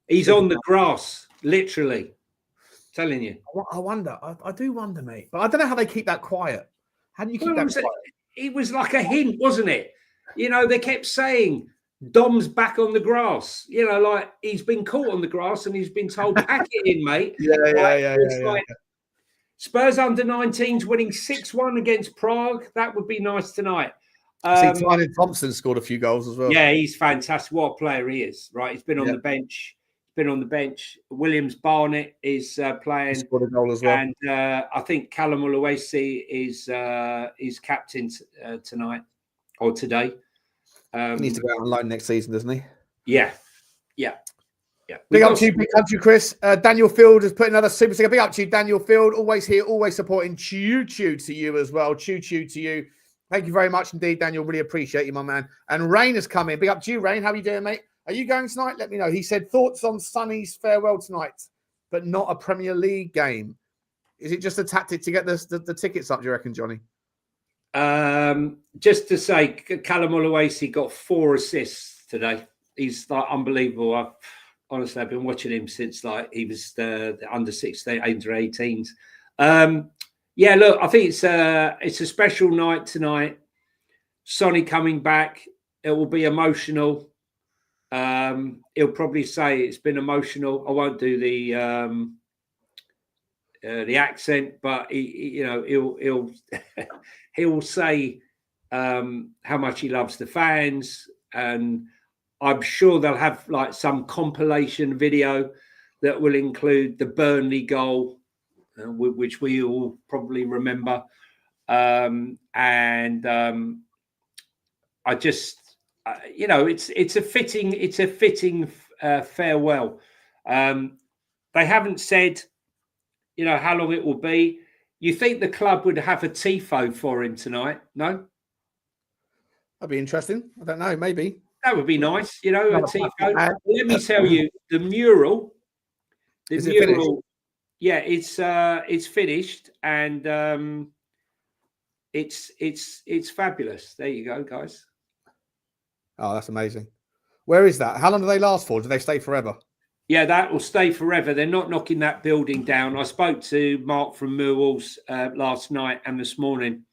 He's on the grass, literally. Telling you. I wonder. I do wonder, mate. But I don't know how they keep that quiet. How do you keep that quiet? It was like a hint, wasn't it? They kept saying Dom's back on the grass. Like he's been caught on the grass and he's been told, pack it in, mate. Yeah. Spurs under-19s winning 6-1 against Prague. That would be nice tonight. Tyler Thompson scored a few goals as well. Yeah, he's fantastic. What a player he is, right? He's been on the bench. been on the bench. Williams Barnett is playing. He scored a goal as well. And I think Callum Oluwasi is captain tonight or today. He needs to go out on loan next season, doesn't he? Yeah. Big up to you, big up to you, Chris. Daniel Field has put another super sticker. Big up to you, Daniel Field. Always here, always supporting. Choo choo to you as well. Choo choo to you. Thank you very much indeed, Daniel. Really appreciate you, my man. And Rain has come in. Big up to you, Rain. How are you doing, mate? Are you going tonight? Let me know. He said thoughts on Sonny's farewell tonight, but not a Premier League game. Is it just a tactic to get the tickets up, do you reckon, Johnny? Just to say, Callum Oluwasi got 4 assists today. He's like unbelievable. Honestly, I've been watching him since like he was the under 16, under 18s. Yeah, look, I think it's a special night tonight. Sonny coming back, it will be emotional. He'll probably say it's been emotional. I won't do the accent, but he'll he'll say how much he loves the fans, and I'm sure they'll have like some compilation video that will include the Burnley goal, which we all probably remember. I just, it's a fitting farewell. They haven't said, how long it will be. You think the club would have a tifo for him tonight? No? That'd be interesting. I don't know. Maybe. That would be nice, a tifo. Let me tell you, the mural. Is it finished? Yeah, it's finished, and it's fabulous. There you go, guys. Oh, that's amazing. Where is that? How long do they last for? Do they stay forever? Yeah, that will stay forever. They're not knocking that building down. I spoke to Mark from Millwall's last night and this morning.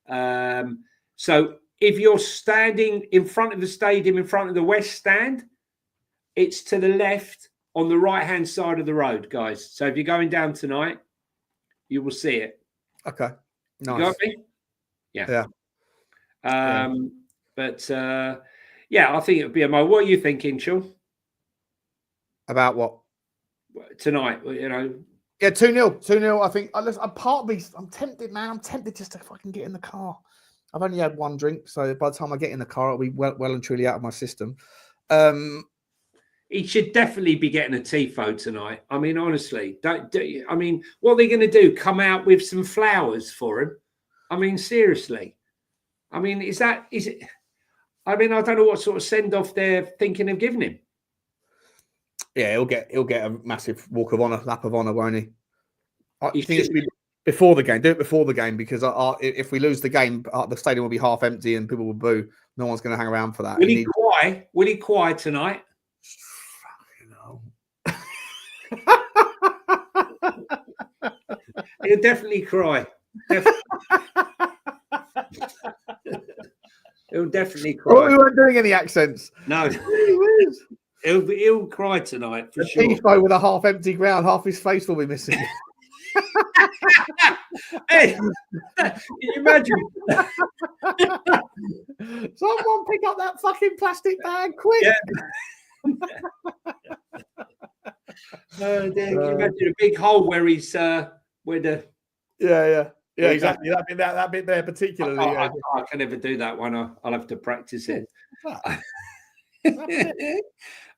So if you're standing in front of the stadium, in front of the West Stand, it's to the left on the right-hand side of the road, guys. So if you're going down tonight, you will see it. Okay. Nice. You got me? Yeah. But I think it would be a mo. What are you thinking, Sean? About what? Tonight, Yeah, 2-0. 2-0. I think part of me, I'm tempted, man. I'm tempted just to fucking get in the car. I've only had one drink, so by the time I get in the car, it'll be well and truly out of my system. He should definitely be getting a tifo tonight. I mean, honestly, what are they going to do? Come out with some flowers for him? I mean, seriously. I mean, is it? I mean, I don't know what sort of send off they're thinking of giving him. Yeah, he'll get a massive walk of honour, lap of honour, won't he? I think it should be before the game. Do it before the game, because if we lose the game, the stadium will be half empty and people will boo. No one's going to hang around for that. Will he cry? Will he cry tonight? He'll definitely cry. He'll definitely cry. Oh, we weren't doing any accents. No. He'll cry tonight for sure. Tifo with a half-empty ground, half his face will be missing. Hey, can you imagine? Someone pick up that fucking plastic bag quick. Yeah. Can you imagine a big hole where he's where the yeah, exactly. That bit there particularly. I can never do that one. I'll have to practice it.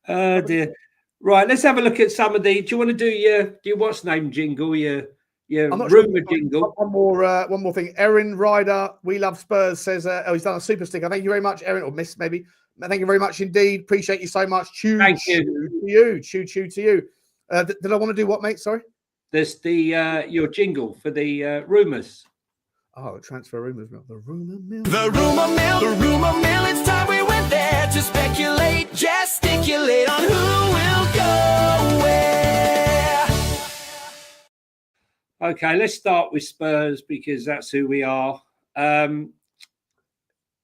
Oh dear. Right, let's have a look at some of the. Do you want to do your what's name jingle? Your rumour jingle. One more thing. Erin Ryder, we love Spurs, says he's done a super sticker. Thank you very much, Erin, or Miss maybe. Thank you very much indeed. Appreciate you so much. Thank you. Choo to you. Did I want to do what, mate? Sorry. There's the your jingle for the rumours. Oh, transfer rumours mill. The rumour mill. The rumour mill. The rumour mill. It's time we went there to speculate, gesticulate on who will go where. Okay, let's start with Spurs because that's who we are.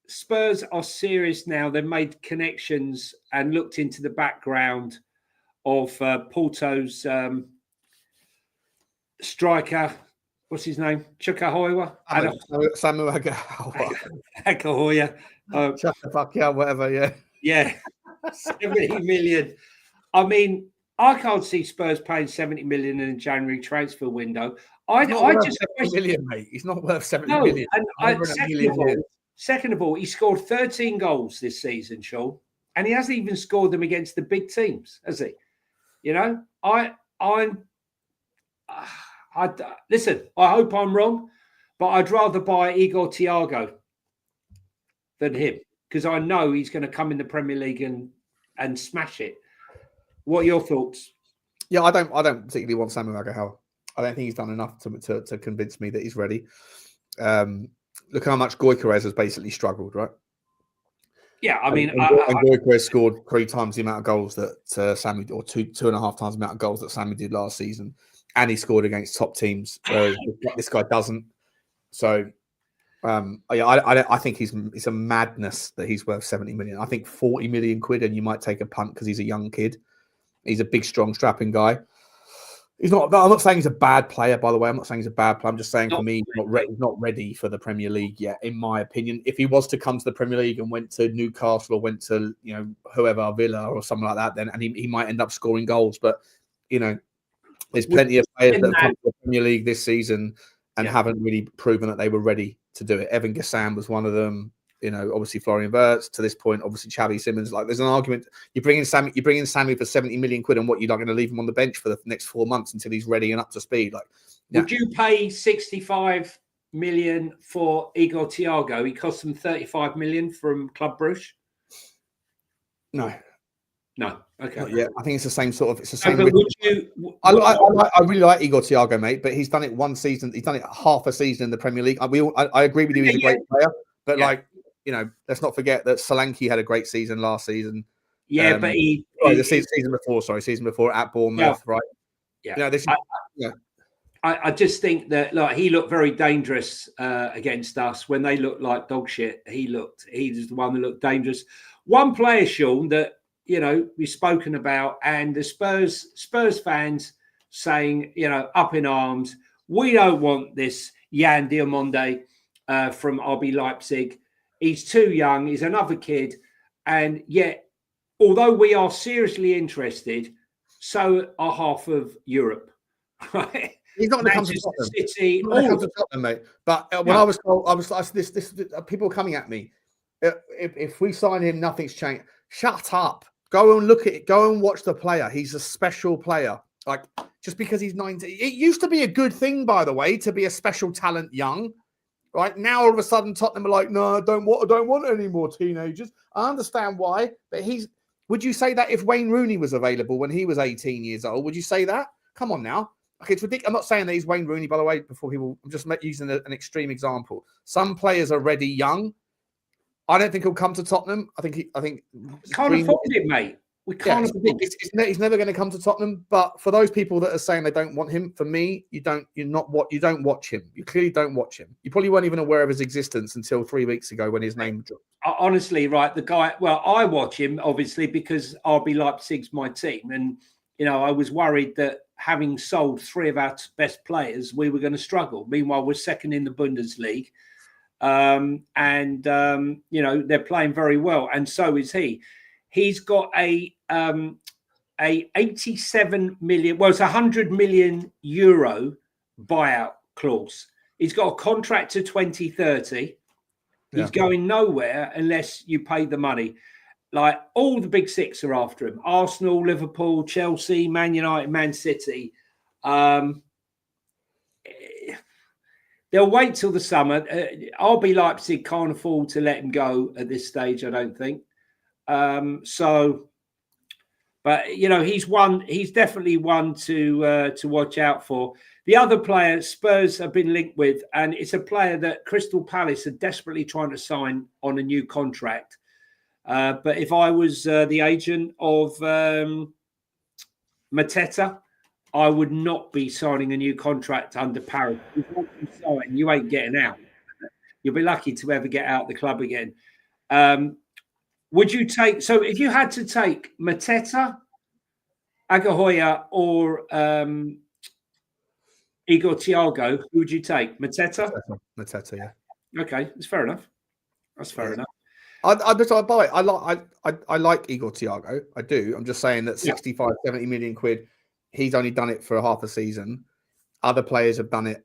Spurs are serious now. They've made connections and looked into the background of Porto's striker. What's his name? Chukahoya? Samu Akahoya. Shut the fuck out, whatever, yeah. Yeah, 70 million. I mean, I can't see Spurs paying 70 million in a January transfer window. He's not worth just 70 million, mate. He's not worth 70 million. And second of all, he scored 13 goals this season, Sean, and he hasn't even scored them against the big teams, has he? You know, listen. I hope I'm wrong, but I'd rather buy Igor Thiago than him because I know he's going to come in the Premier League and smash it. What are your thoughts? Yeah, I don't particularly want Samuel Aguilar. I don't think he's done enough to convince me that he's ready. Look how much Gyökeres has basically struggled, right? Yeah, I mean, Gyökeres scored 3 times the amount of goals that Sammy, or 2.5 times the amount of goals that Sammy did last season, and he scored against top teams, whereas this guy doesn't. So, I think it's a madness that he's worth 70 million. I think 40 million quid, and you might take a punt because he's a young kid. He's a big, strong, strapping guy. He's not. I'm not saying he's a bad player, by the way. I'm not saying he's a bad player. I'm just saying for me, he's not ready for the Premier League yet, in my opinion. If he was to come to the Premier League and went to Newcastle or went to whoever, Villa or something like that, then he might end up scoring goals. But there's plenty of players that have come to the Premier League this season and haven't really proven that they were ready to do it. Evan Gassam was one of them. Obviously Florian Wirtz to this point. Obviously Xavi Simons. Like, there's an argument. You bring in Sammy for 70 million quid, and what, you're not going to leave him on the bench for the next 4 months until he's ready and up to speed. Like, would you pay 65 million for Igor Thiago? He cost them 35 million from Club Brugge. No. Okay. Yeah, I think it's the same sort of. It's the same. I really like Igor Thiago, mate, but he's done it one season. He's done it half a season in the Premier League. I agree with you. He's a great player, but let's not forget that Solanke had a great season last season. Yeah, but season before at Bournemouth, right? Yeah. I just think that he looked very dangerous against us when they looked like dog shit. He was the one that looked dangerous. One player, Sean, that we've spoken about, and the Spurs fans saying, up in arms, we don't want this Jan Diamonde from RB Leipzig. He's too young. He's another kid. And yet, although we are seriously interested, so are half of Europe. Right? He's not going to come to Tottenham. City, Tottenham, mate. But when I was told, this people coming at me. If we sign him, nothing's changed. Shut up. Go and look at it. Go and watch the player. He's a special player. Like, just because he's 19. It used to be a good thing, by the way, to be a special talent young. Right now, all of a sudden, Tottenham are like, no, I don't want any more teenagers. I understand why, but would you say that if Wayne Rooney was available when he was 18 years old? Would you say that? Come on now. Okay, it's ridiculous. I'm not saying that he's Wayne Rooney, by the way. I'm just using an extreme example. Some players are ready young. I don't think he'll come to Tottenham. I think can't afford it, mate. We can't afford it. He's never going to come to Tottenham. But for those people that are saying they don't want him, for me, you don't watch him. You clearly don't watch him. You probably weren't even aware of his existence until 3 weeks ago when his name dropped. Honestly, right, the guy. Well, I watch him obviously because RB Leipzig's my team, and I was worried that having sold 3 of our best players, we were going to struggle. Meanwhile, we're second in the Bundesliga. They're playing very well, and so is he. He's got a 87 million, well, it's 100 million euro buyout clause. He's got a contract to 2030. He's going nowhere unless you pay the money. Like, all the big 6 are after him: Arsenal, Liverpool, Chelsea, Man United, Man City. They'll wait till the summer. RB Leipzig can't afford to let him go at this stage, I don't think. He's definitely one to watch out for. The other player Spurs have been linked with, and it's a player that Crystal Palace are desperately trying to sign on a new contract. But if I was the agent of Mateta, I would not be signing a new contract under Paris. If once you sign, you ain't getting out. You'll be lucky to ever get out the club again. Would you take? So, if you had to take Mateta, Aguilar, or Igor Thiago, who would you take? Mateta, yeah. Okay, that's fair enough. That's fair enough. I like Igor Thiago. I do. I'm just saying that 65, 70 million quid, he's only done it for half a season. Other players have done it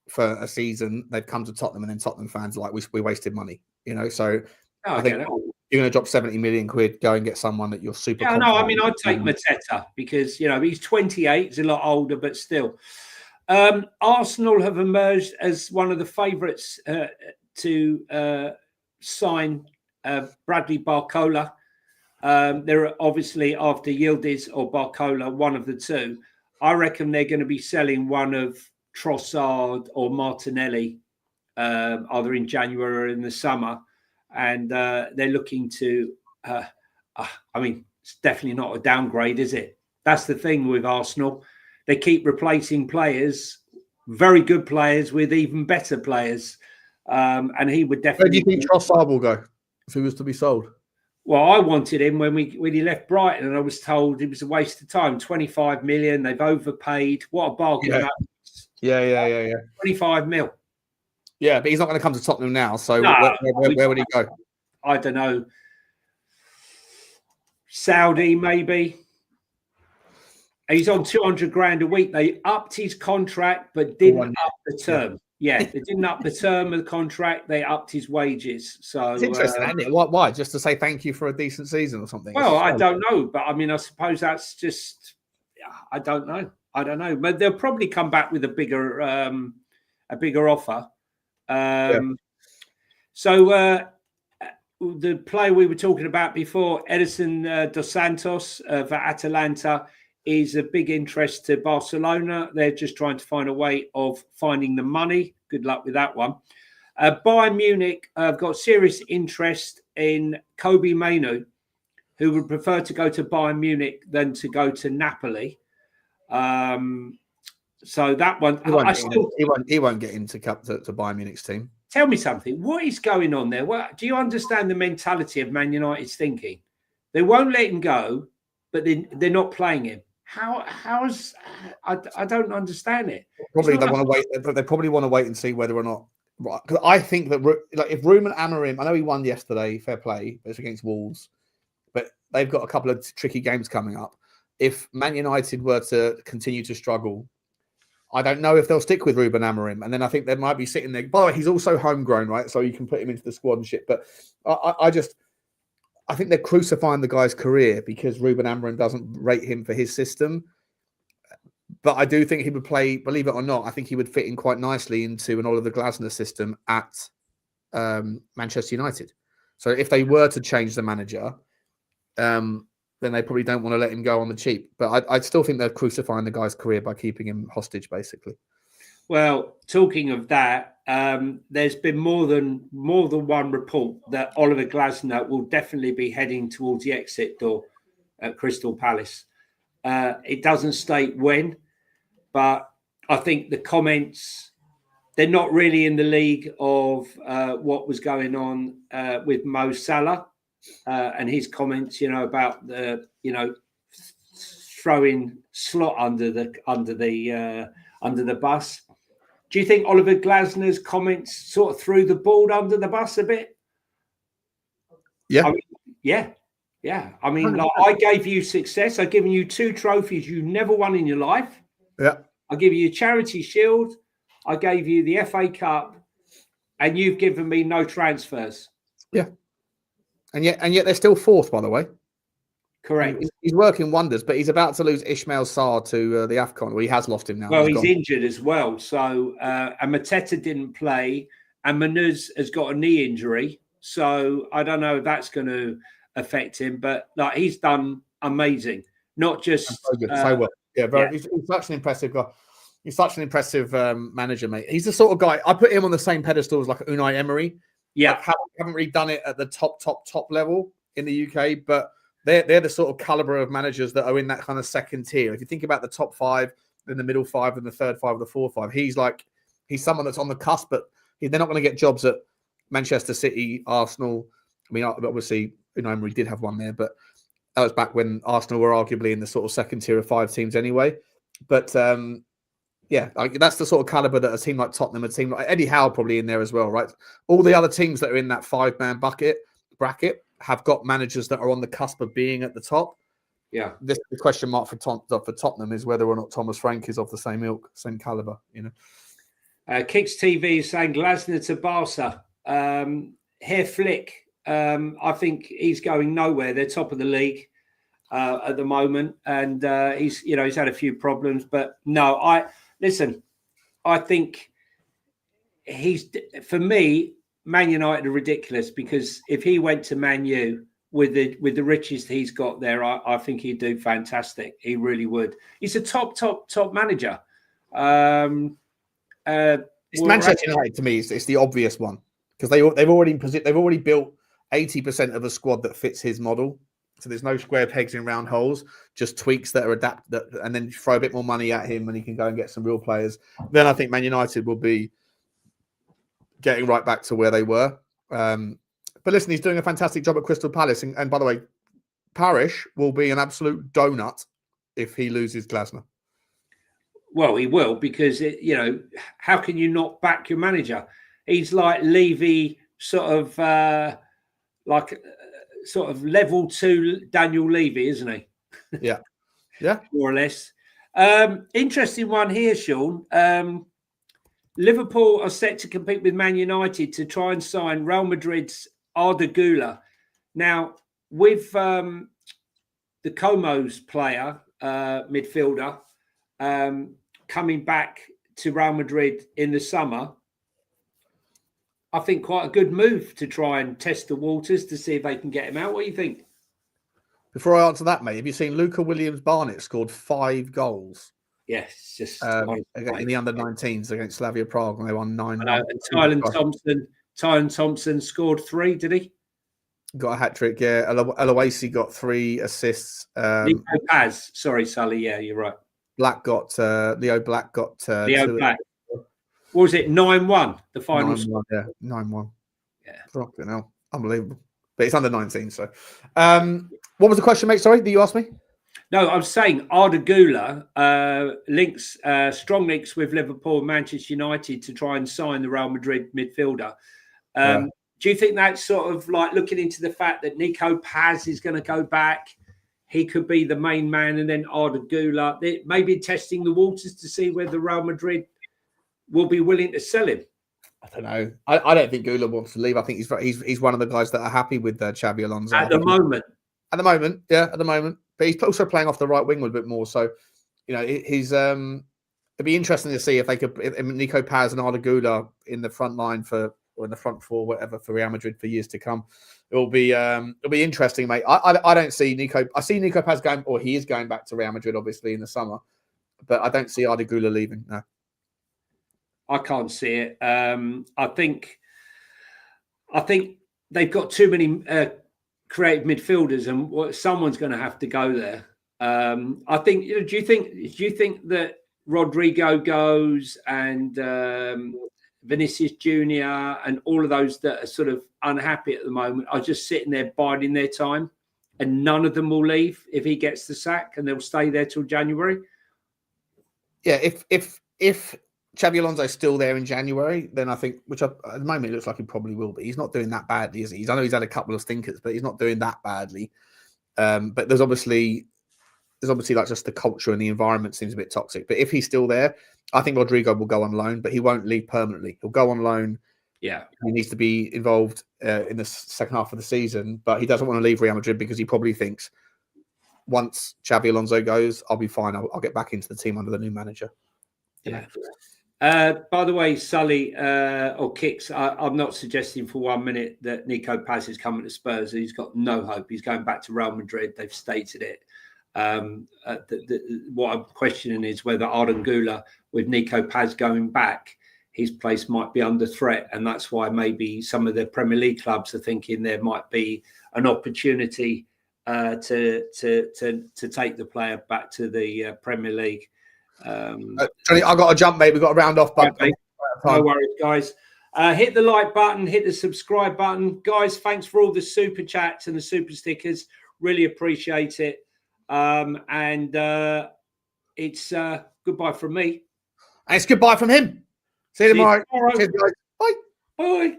for a season. They've come to Tottenham, and then Tottenham fans are like, we wasted money, So I think you're going to drop 70 million quid, go and get someone that you're super. Yeah, no, I mean, I'd take Mateta because he's 28, he's a lot older, but still. Arsenal have emerged as one of the favourites to sign Bradley Barcola. They're obviously after Yildiz or Barcola, one of the two. I reckon they're going to be selling one of Trossard or Martinelli either in January or in the summer. And they're looking to, it's definitely not a downgrade, is it? That's the thing with Arsenal. They keep replacing players, very good players, with even better players. And he would definitely... Where do you think Trossard will go if he was to be sold? Well, I wanted him when he left Brighton, and I was told it was a waste of time. 25 million, they've overpaid. What a bargain! Yeah. 25 mil. Yeah, but he's not going to come to Tottenham now. So where would he go? I don't know. Saudi, maybe. He's on 200 grand a week. They upped his contract, but didn't up the term. Yeah, they didn't up the term of the contract. They upped his wages. So it's interesting, isn't it? Why? Just to say thank you for a decent season or something? Well, I don't know, but I mean, I suppose that's just. I don't know. But they'll probably come back with a bigger offer. So the player we were talking about before, Edison dos Santos for Atalanta, is a big interest to Barcelona. They're just trying to find a way of finding the money. Good luck with that one. Bayern Munich have got serious interest in Kobe Mainoo, who would prefer to go to Bayern Munich than to go to Napoli. So that one, he won't get into to Bayern Munich's team. Tell me something. What is going on there? Do you understand the mentality of Man United's thinking? They won't let him go, but they're not playing him. How's I don't understand it. Probably they want to wait. They probably want to wait and see whether or not. Right, because I think that if Ruben Amorim, I know he won yesterday, fair play, but it's against Wolves, but they've got a couple of tricky games coming up. If Man United were to continue to struggle, I don't know if they'll stick with Ruben Amorim, and then I think they might be sitting there. By the way, he's also homegrown, right? So you can put him into the squad and shit. But I think they're crucifying the guy's career because Ruben Amorim doesn't rate him for his system. But I do think he would play, believe it or not, I think he would fit in quite nicely into an Oliver Glasner system at Manchester United. So if they were to change the manager, then they probably don't want to let him go on the cheap. But I still think they're crucifying the guy's career by keeping him hostage, basically. Well, talking of that, there's been more than one report that Oliver Glasner will definitely be heading towards the exit door at Crystal Palace. It doesn't state when, but I think the comments, they're not really in the league of what was going on with Mo Salah and his comments, about the, throwing Slot under the bus. Do you think Oliver Glasner's comments sort of threw the ball under the bus a bit? Yeah. Yeah. I mean, I gave you success. I've given you 2 trophies you never won in your life. Yeah. I give you a Charity Shield. I gave you the FA Cup, and you've given me no transfers. Yeah. And yet they're still 4th, by the way. Correct. He's working wonders, but he's about to lose Ismail Sarr to the AFCON. Well, he has lost him now. Well, he's injured as well. So, and Mateta didn't play, and Manuz has got a knee injury. So I don't know if that's going to affect him, but he's done amazing. Not just so good, so well. Yeah, he's such an impressive guy. He's such an impressive manager, mate. He's the sort of guy I put him on the same pedestal as like Unai Emery. Yeah, haven't really done it at the top level in the UK, but they're the sort of caliber of managers that are in that kind of second tier. If you think about the top 5, then the middle 5, and the third 5, the fourth 5, he's someone that's on the cusp, but they're not going to get jobs at Manchester City, Arsenal. I mean, obviously, Unai Emery did have one there, but that was back when Arsenal were arguably in the sort of second tier of 5 teams anyway. But that's the sort of caliber that a team like Tottenham, a team like Eddie Howe probably in there as well, right? All the other teams that are in that 5-man bucket, bracket have got managers that are on the cusp of being at the top. Yeah. The question mark for Tottenham is whether or not Thomas Frank is of the same ilk, same caliber. Kicks TV is saying Glasner to Barca. Hair flick. I think he's going nowhere. They're top of the league at the moment, and he's had a few problems. But no, I think for me, Man United are ridiculous, because if he went to Man U with the riches he's got there, I think he'd do fantastic. He really would. He's a top manager. It's Manchester United to me. It's the obvious one, because they've already built 80% of a squad that fits his model. So there's no square pegs in round holes, just tweaks that are adapted, and then throw a bit more money at him, and he can go and get some real players. Then I think Man United will be getting right back to where they were. But listen, he's doing a fantastic job at Crystal Palace. And by the way, Parish will be an absolute donut if he loses Glasner. Well, he will, because how can you not back your manager? He's like Levy, sort of level 2 Daniel Levy, isn't he? Yeah, more or less. Interesting one here, Sean. Liverpool are set to compete with Man United to try and sign Real Madrid's Arda Güler. Now, with the Como's player, midfielder, coming back to Real Madrid in the summer, I think quite a good move to try and test the waters to see if they can get him out. What do you think? Before I answer that, mate, have you seen Luca Williams-Barnett scored 5 goals? Yes, just in the under-19s against Slavia Prague, and they won 9. And Tylen Thompson scored 3, did he? Got a hat-trick, yeah. Aloisi got 3 assists. Nico Paz, sorry, Sully, yeah, you're right. Leo Black got Leo Black. What was it, 9-1, the final? 9-1, yeah, 9-1. Yeah. Fucking hell. Unbelievable. But it's under 19, so. What was the question, mate? Sorry, that you asked me? No, I was saying Arda Güler strong links with Liverpool and Manchester United to try and sign the Real Madrid midfielder. Do you think that's sort of like looking into the fact that Nico Paz is going to go back? He could be the main man, and then Arda Güler, maybe testing the waters to see whether Real Madrid will be willing to sell him. I don't know. I don't think Güler wants to leave. I think he's one of the guys that are happy with Xabi Alonso. At the moment, yeah, at the moment. But he's also playing off the right wing a bit more. So, he's it'd be interesting to see if Nico Paz and Arda Güler in the front line or in the front four, whatever, for Real Madrid for years to come. It'll be interesting, mate. I don't see Nico. I see Nico Paz going, or he is going back to Real Madrid, obviously in the summer. But I don't see Arda Güler leaving. No, I can't see it. I think they've got too many creative midfielders, and someone's going to have to go there. I think. Do you think that Rodrigo goes and Vinicius Junior and all of those that are sort of unhappy at the moment are just sitting there biding their time, and none of them will leave if he gets the sack, and they'll stay there till January? Yeah, if Xabi Alonso's still there in January, then I think, which at the moment it looks like he probably will be. He's not doing that badly, is he? I know he's had a couple of stinkers, but he's not doing that badly. But there's obviously like just the culture and the environment seems a bit toxic. But if he's still there, I think Rodrigo will go on loan, but he won't leave permanently. He'll go on loan. Yeah, he needs to be involved in the second half of the season, but he doesn't want to leave Real Madrid because he probably thinks once Xabi Alonso goes, I'll be fine. I'll get back into the team under the new manager. Yeah. By the way, Sully or Kicks, I'm not suggesting for 1 minute that Nico Paz is coming to Spurs. He's got no hope. He's going back to Real Madrid. They've stated it. What I'm questioning is whether Arda Güler, with Nico Paz going back, his place might be under threat, and that's why maybe some of the Premier League clubs are thinking there might be an opportunity to take the player back to the Premier League. Johnny, I've got to jump, mate. We've got to round off. Right, no worries, guys. Hit the like button, hit the subscribe button. Guys, thanks for all the super chats and the super stickers. Really appreciate it. And it's goodbye from me. And it's goodbye from him. See you tomorrow. Cheers, guys. Bye. Bye.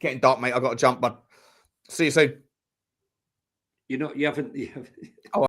getting dark, mate. I've got to jump, bud. See you soon. You haven't